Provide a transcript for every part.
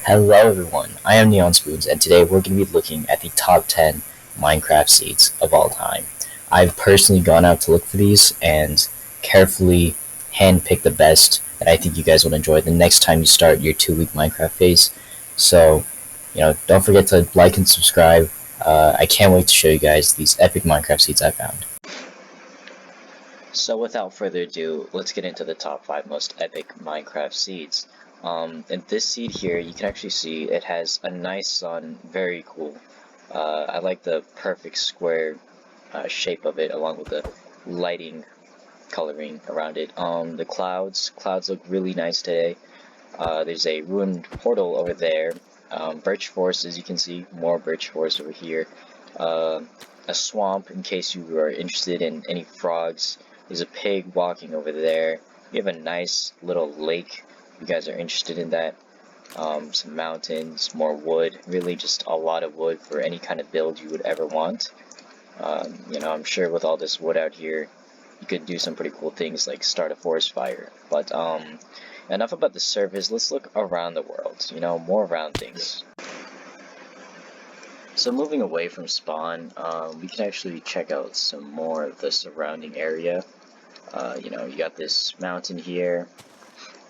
Hello everyone, I am Neon Spoons, and today we're going to be looking at the top 10 Minecraft seeds of all time. I've personally gone out to look for these and carefully handpicked the best that I think you guys will enjoy the next time you start your 2-week Minecraft phase. So, don't forget to like and subscribe. I can't wait to show you guys these epic Minecraft seeds I found. So without further ado, let's get into the top 5 most epic Minecraft seeds. And this seed here, you can actually see it has a nice sun, very cool. I like the perfect square shape of it, along with the lighting coloring around it. The clouds look really nice today. There's a ruined portal over there. Birch forest, as you can see, more birch forest over here. A swamp, in case you are interested in any frogs. There's a pig walking over there. We have a nice little lake. If you guys are interested in that. Some mountains, more wood. Really, just a lot of wood for any kind of build you would ever want. I'm sure with all this wood out here, you could do some pretty cool things like start a forest fire. But enough about the surface. Let's look around the world. More around things. So moving away from spawn, we can actually check out some more of the surrounding area. You got this mountain here,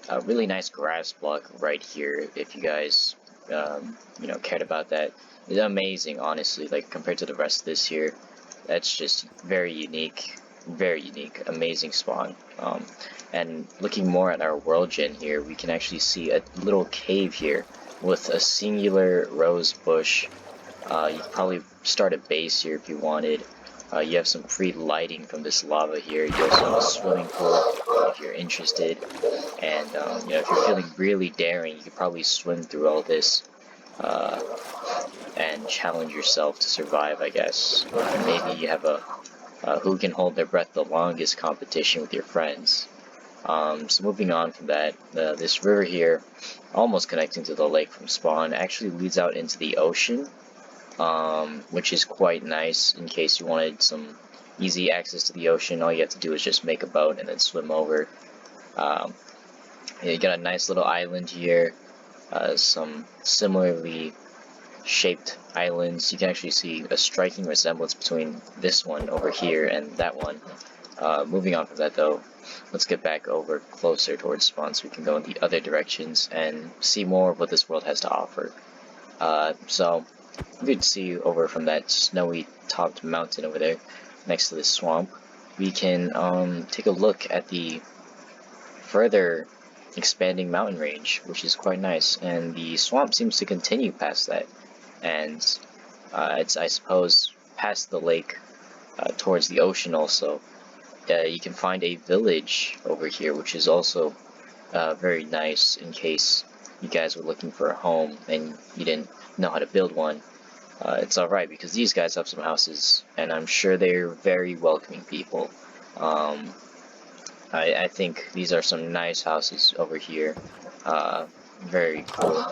a really nice grass block right here. If you guys, cared about that, it's amazing, honestly. Like compared to the rest of this here, that's just very unique, amazing spawn. And looking more at our world gen here, we can actually see a little cave here with a singular rose bush. You could probably start a base here if you wanted. You have some free lighting from this lava here. You also have a swimming pool if you're interested. And if you're feeling really daring, you could probably swim through all this and challenge yourself to survive, I guess. Maybe you have a who can hold their breath the longest competition with your friends. So moving on from that, this river here, almost connecting to the lake from spawn, actually leads out into the ocean. Which is quite nice in case you wanted some easy access to the ocean. All you have to do is just make a boat and then swim over. You got a nice little island here, some similarly shaped islands. You can actually see a striking resemblance between this one over here and that one. Moving on from that though, let's get back over closer towards spawn so we can go in the other directions and see more of what this world has to offer. So you could see over from that snowy topped mountain over there next to this swamp. We can take a look at the further expanding mountain range, which is quite nice, and the swamp seems to continue past that, and it's, I suppose, past the lake towards the ocean also. You can find a village over here, which is also very nice in case you guys were looking for a home and you didn't know how to build one. It's alright because these guys have some houses, and I'm sure they're very welcoming people. I think these are some nice houses over here. Very cool.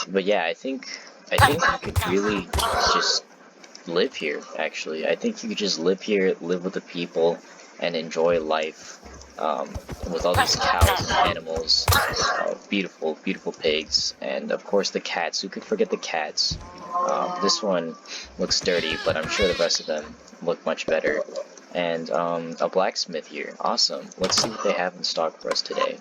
But yeah, I think you could really just live here, actually. I think you could just live here, live with the people, and enjoy life. With all these cows and animals, beautiful pigs, and of course the cats. Who could forget the cats? This one looks dirty, but I'm sure the rest of them look much better. And a blacksmith here. Awesome. Let's see what they have in stock for us today.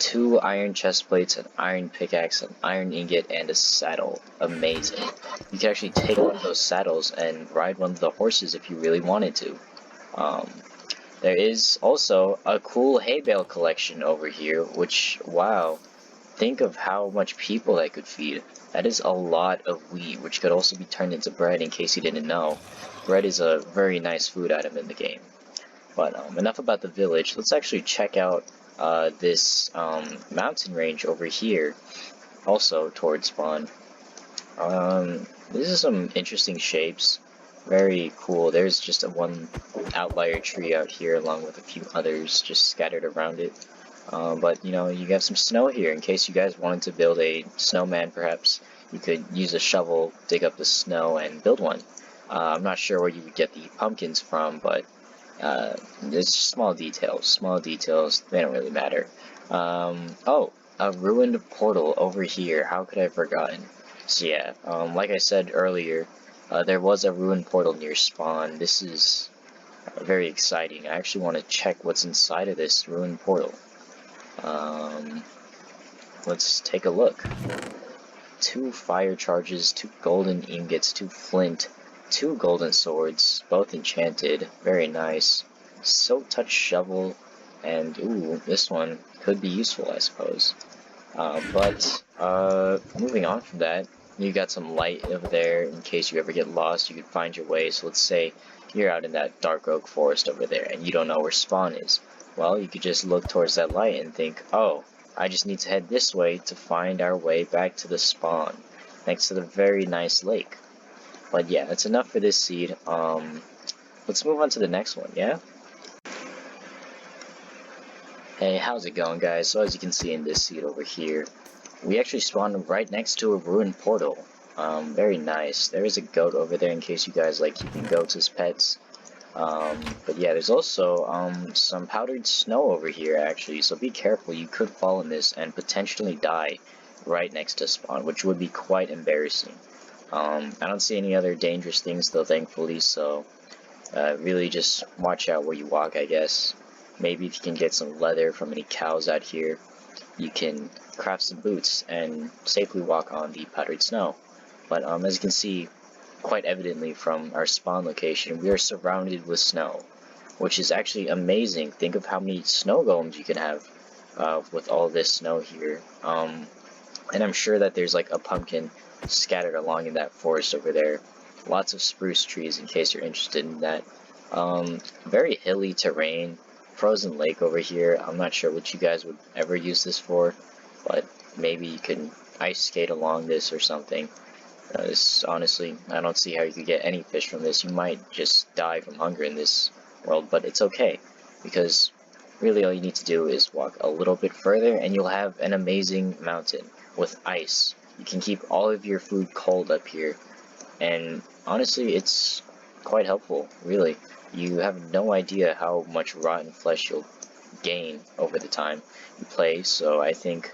2 iron chest plates, an iron pickaxe, an iron ingot, and a saddle. Amazing. You can actually take one of those saddles and ride one of the horses if you really wanted to. There is also a cool hay bale collection over here, which, wow, think of how much people that could feed. That is a lot of wheat, which could also be turned into bread in case you didn't know. Bread is a very nice food item in the game. But enough about the village. Let's actually check out this mountain range over here, also towards spawn. This is some interesting shapes. Very cool. There's just one outlier tree out here along with a few others just scattered around it. But you have some snow here in case you guys wanted to build a snowman. Perhaps you could use a shovel, dig up the snow, and build one. I'm not sure where you would get the pumpkins from, but it's small details. They don't really matter. Oh, a ruined portal over here. How could I have forgotten? So yeah, like I said earlier, there was a ruined portal near spawn. This is very exciting. I actually want to check what's inside of this ruined portal. Let's take a look. 2 fire charges, 2 golden ingots, 2 flint, 2 golden swords, both enchanted. Very nice. Silk touch shovel, and ooh, this one could be useful, I suppose. Moving on from that, you got some light over there in case you ever get lost. You can find your way. So let's say you're out in that dark oak forest over there and you don't know where spawn is. Well, you could just look towards that light and think, oh, I just need to head this way to find our way back to the spawn next to the very nice lake. But yeah, that's enough for this seed. Let's move on to the next one, yeah? Hey, how's it going, guys? So as you can see in this seed over here, we actually spawned right next to a ruined portal. Very nice. There is a goat over there in case you guys like keeping goats as pets. But yeah, there's also some powdered snow over here actually, so be careful. You could fall in this and potentially die right next to spawn, which would be quite embarrassing. I don't see any other dangerous things though, thankfully, so really just watch out where you walk, I guess. Maybe if you can get some leather from any cows out here, you can craft some boots and safely walk on the powdered snow. But as you can see quite evidently from our spawn location, we are surrounded with snow, which is actually amazing. Think of how many snow golems you can have with all this snow here. And I'm sure that there's like a pumpkin scattered along in that forest over there. Lots of spruce trees in case you're interested in that. Very hilly terrain. Frozen lake over here. I'm not sure what you guys would ever use this for, but maybe you can ice skate along this or something. This, honestly, I don't see how you could get any fish from this. You might just die from hunger in this world, but it's okay, because really all you need to do is walk a little bit further and you'll have an amazing mountain with ice. You can keep all of your food cold up here, and honestly, it's quite helpful, really. You have no idea how much rotten flesh you'll gain over the time you play, so I think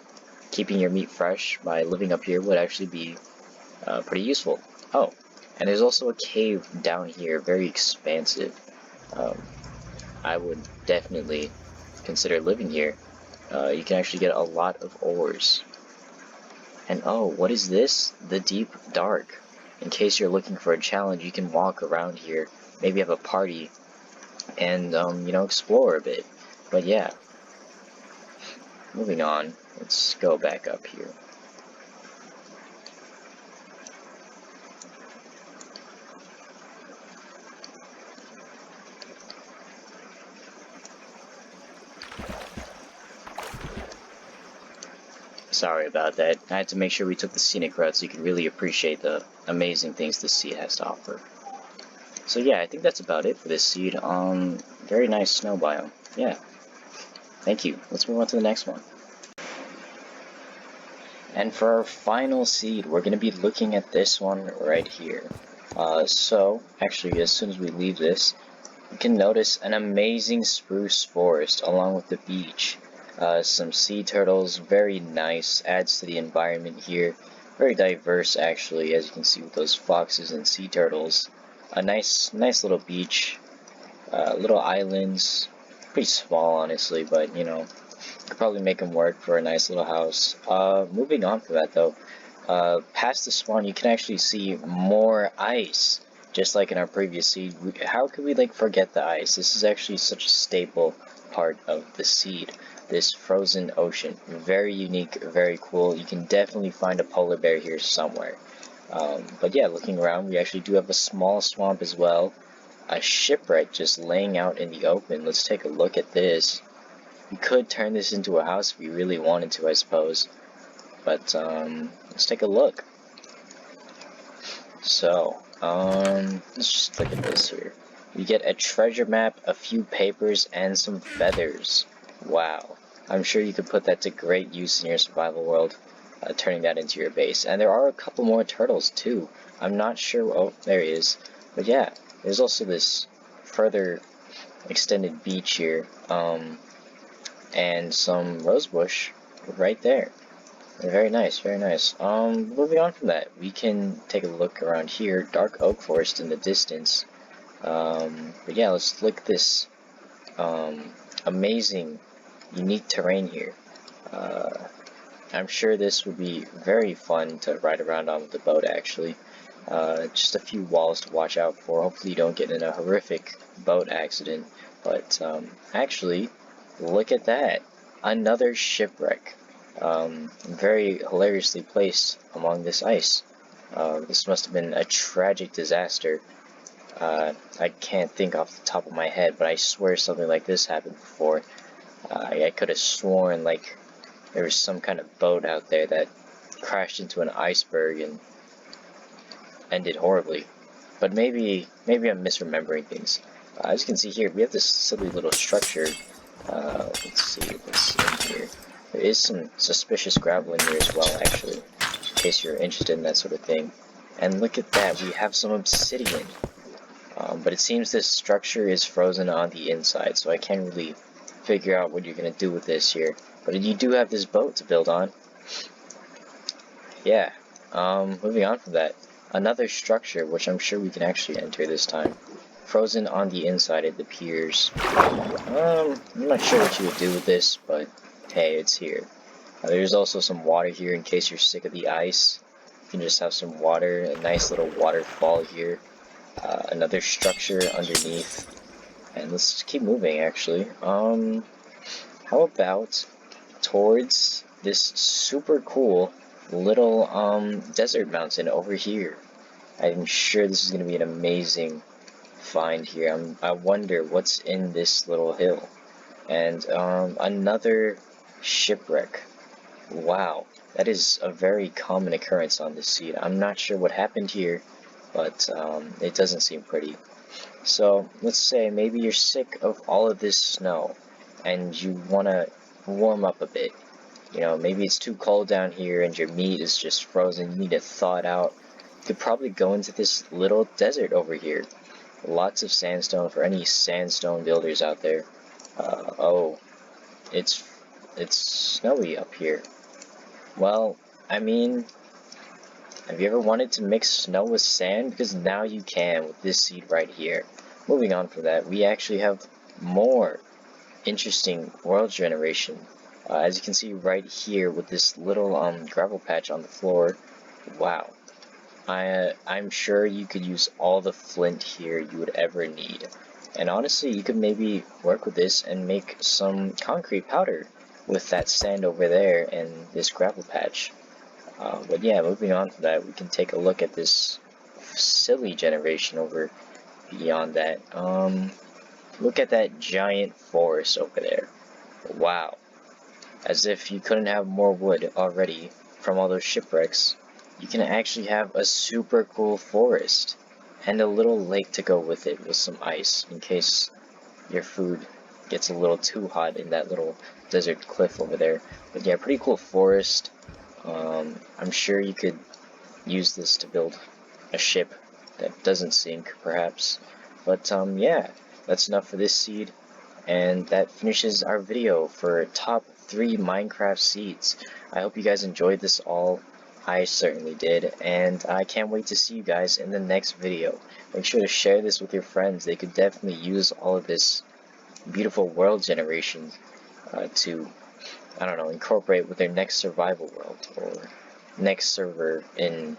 keeping your meat fresh by living up here would actually be pretty useful. Oh, and there's also a cave down here, very expansive. I would definitely consider living here. You can actually get a lot of ores. And oh, what is this? The Deep Dark. In case you're looking for a challenge, you can walk around here, maybe have a party, and, you know, explore a bit. But yeah, moving on, let's go back up here. Sorry about that. I had to make sure we took the scenic route so you could really appreciate the amazing things this seed has to offer. So yeah, I think that's about it for this seed. Very nice snow biome. Yeah. Thank you. Let's move on to the next one. And for our final seed, we're going to be looking at this one right here. Actually, as soon as we leave this, you can notice an amazing spruce forest along with the beach. Some sea turtles, very nice, adds to the environment here. Very diverse, actually, as you can see with those foxes and sea turtles. A nice little beach, little islands, pretty small, honestly, but, you know, could probably make them work for a nice little house. Moving on from that, though, past the spawn, you can actually see more ice. Just like in our previous seed, how could we, like, forget the ice? This is actually such a staple part of the seed. This frozen ocean. Very unique, very cool. You can definitely find a polar bear here somewhere. But yeah, looking around, we actually do have a small swamp as well. A shipwreck just laying out in the open. Let's take a look at this. We could turn this into a house if we really wanted to, I suppose. But, let's take a look. So, let's just look at this here. We get a treasure map, a few papers, and some feathers. Wow. I'm sure you could put that to great use in your survival world, turning that into your base. And there are a couple more turtles, too. I'm not sure. Oh, there he is. But yeah, there's also this further extended beach here, and some rosebush. right there. Very nice, very nice. Moving on from that, we can take a look around here. Dark oak forest in the distance. But yeah, let's look at this amazing, unique terrain here. I'm sure this would be very fun to ride around on with the boat, actually. Just a few walls to watch out for. Hopefully you don't get in a horrific boat accident. But actually, look at that. Another shipwreck. Very hilariously placed among this ice. This must have been a tragic disaster. I can't think off the top of my head, but I swear something like this happened before. I could have sworn like there was some kind of boat out there that crashed into an iceberg and ended horribly. But maybe I'm misremembering things. As you can see here, we have this silly little structure. Let's see what's in here. There is some suspicious gravel in here as well, actually, in case you're interested in that sort of thing. And look at that, we have some obsidian. But it seems this structure is frozen on the inside, so I can't really figure out what you're going to do with this here. But you do have this boat to build on. Yeah, moving on from that. Another structure, which I'm sure we can actually enter this time. Frozen on the inside, it appears. I'm not sure what you would do with this, but hey, it's here. There's also some water here in case you're sick of the ice. You can just have some water, a nice little waterfall here. Another structure underneath. And let's just keep moving, actually. How about towards this super cool little desert mountain over here? I'm sure this is going to be an amazing find here. I wonder what's in this little hill. And another shipwreck. Wow, that is a very common occurrence on this seed. I'm not sure what happened here, but it doesn't seem pretty. So let's say maybe you're sick of all of this snow and you want to warm up a bit. You know, maybe it's too cold down here and your meat is just frozen. You need to thaw it out. You could probably go into this little desert over here. Lots of sandstone for any sandstone builders out there. Oh, it's snowy up here. Well, I mean, have you ever wanted to mix snow with sand? Because now you can with this seed right here. Moving on from that, we actually have more interesting world generation. As you can see right here with this little gravel patch on the floor. Wow. I'm sure you could use all the flint here you would ever need. And honestly, you could maybe work with this and make some concrete powder with that sand over there and this gravel patch. But yeah, moving on from that, we can take a look at this silly generation over beyond that. Look at that giant forest over there. Wow. As if you couldn't have more wood already from all those shipwrecks. You can actually have a super cool forest and a little lake to go with it with some ice in case your food gets a little too hot in that little desert cliff over there. But yeah, pretty cool forest. I'm sure you could use this to build a ship that doesn't sink, perhaps. But yeah, that's enough for this seed. And that finishes our video for top 3 Minecraft seeds. I hope you guys enjoyed this all. I certainly did, and I can't wait to see you guys in the next video. Make sure to share this with your friends. They could definitely use all of this beautiful world generation to, I don't know, incorporate with their next survival world or next server in